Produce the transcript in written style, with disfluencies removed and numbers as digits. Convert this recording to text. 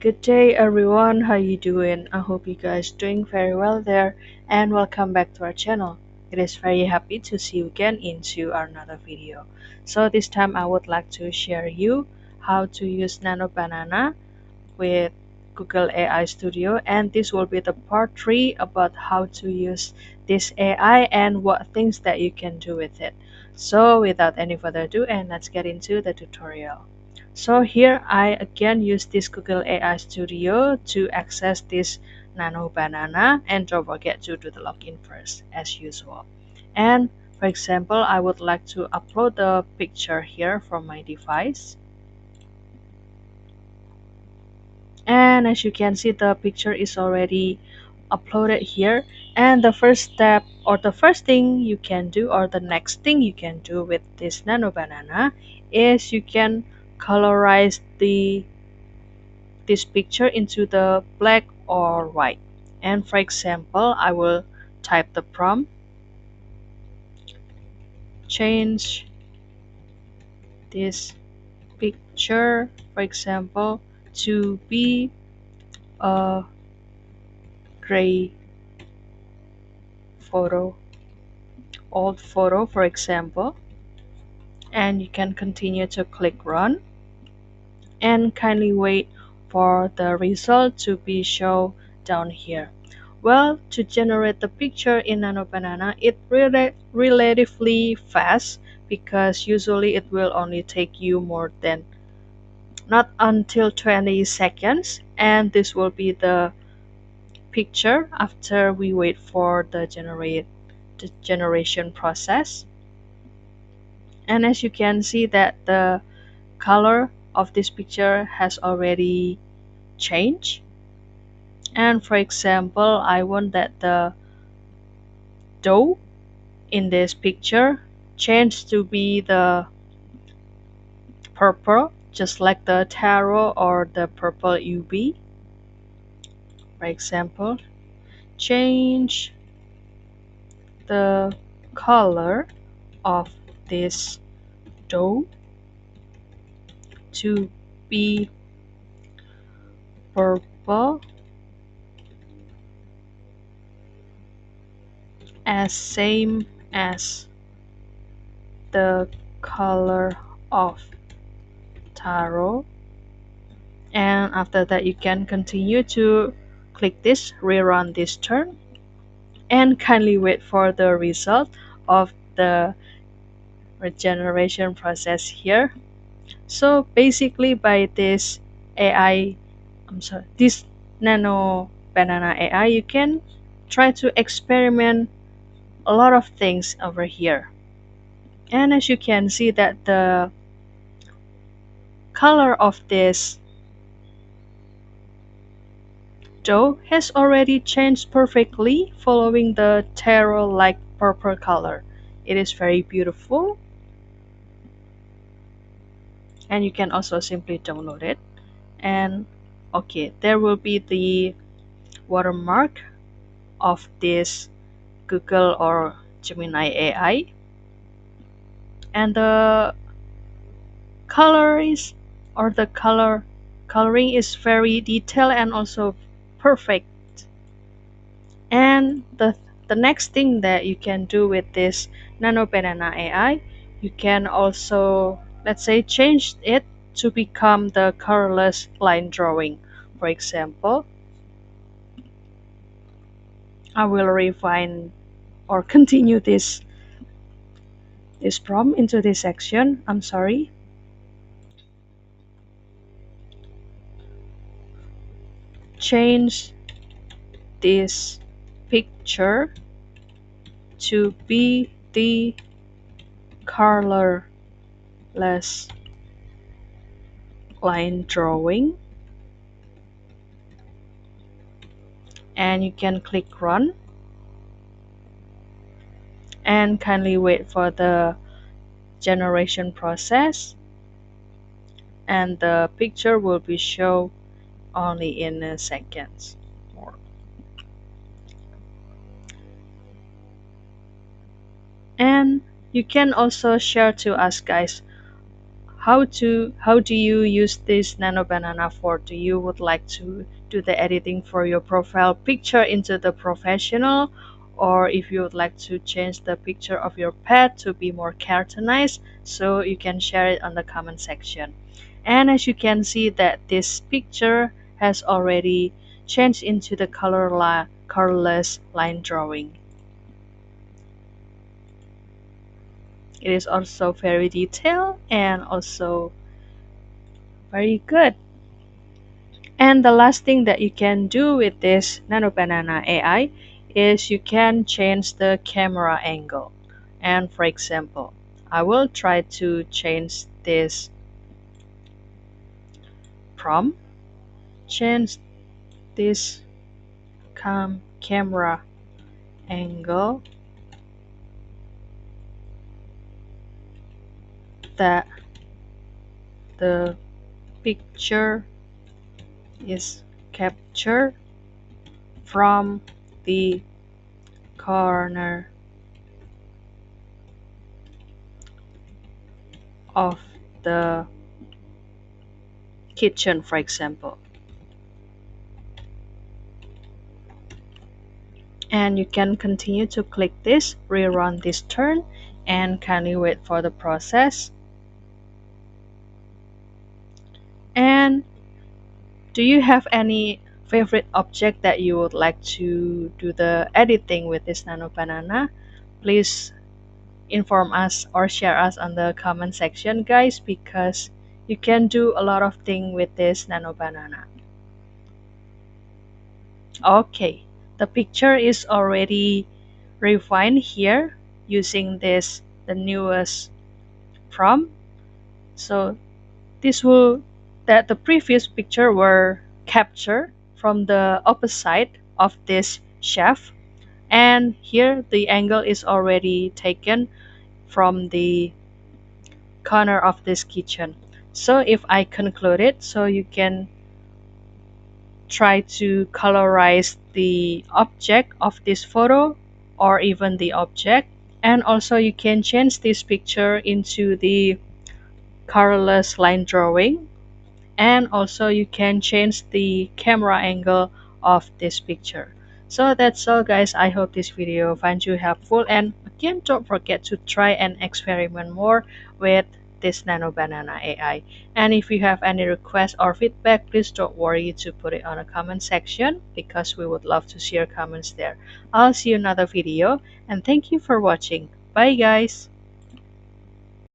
Good day everyone, how you doing? I hope you guys doing very well there and welcome back to our channel. It is very happy to see you again into another video. So this time I would like to share you how to use Nano Banana with Google AI Studio, and this will be the part 3 about how to use this AI and what things that you can do with it. So without any further ado, and let's get into the tutorial. So here I again use this Google AI Studio to access this Nano Banana, and don't forget to do the login first as usual. And for example, I would like to upload the picture here from my device. And as you can see, the picture is already uploaded here. And the first step or the first thing you can do or the next thing you can do with this Nano Banana is you can colorize this picture into the black or white. And for example, I will type the prompt, change this picture, for example, to be a gray photo, old photo, for example. And you can continue to click run and kindly wait for the result to be shown down here. Well, to generate the picture in Nano Banana, it relatively fast because usually it will only take you more than not until 20 seconds, and this will be the picture after we wait for the generation process. And as you can see that the color of this picture has already changed. And for example, I want that the dough in this picture change to be the purple, just like the taro or the purple UV. For example, change the color of this dough to be purple as same as the color of taro. And after that you can continue to click this rerun this turn and kindly wait for the result of the regeneration process here. So basically by this AI, this Nano Banana AI, you can try to experiment a lot of things over here. And as you can see that the color of this dough has already changed perfectly following the taro-like purple color. It is very beautiful, and you can also simply download it. And okay, there will be the watermark of this Google or Gemini AI, and the color is or the coloring is very detailed and also perfect. And the next thing that you can do with this Nano Banana AI, you can also, let's say, change it to become the colorless line drawing. For example, I will refine or continue this prompt into this section. I'm sorry. Change this picture to be the colorless line drawing, and you can click run and kindly wait for the generation process, and the picture will be shown only in seconds more. And you can also share to us guys how do you use this Nano Banana for? Do you would like to do the editing for your profile picture into the professional, or if you would like to change the picture of your pet to be more cartoonized, so you can share it on the comment section. And as you can see that this picture has already changed into the colorless line drawing. It is also very detailed and also very good. And the last thing that you can do with this Nano Banana AI is you can change the camera angle. And for example, I will try to change this prompt, change this camera angle that the picture is captured from the corner of the kitchen, for example. And you can continue to click this, rerun this turn, and kindly wait for the process. And do you have any favorite object that you would like to do the editing with this Nano Banana? Please inform us or share us on the comment section, guys, because you can do a lot of things with this Nano Banana. Okay, the picture is already refined here using this the newest prompt. So this will that the previous picture were captured from the opposite of this chef, and here the angle is already taken from the corner of this kitchen. So if I conclude it, so you can try to colorize the object of this photo or even the object, and also you can change this picture into the colorless line drawing, and also you can change the camera angle of this picture. So that's all, guys. I hope this video finds you helpful, and again, don't forget to try and experiment more with this Nano Banana AI. And if you have any requests or feedback, please don't worry to put it on a comment section, because we would love to see your comments there. I'll see you in another video, and thank you for watching. Bye, guys.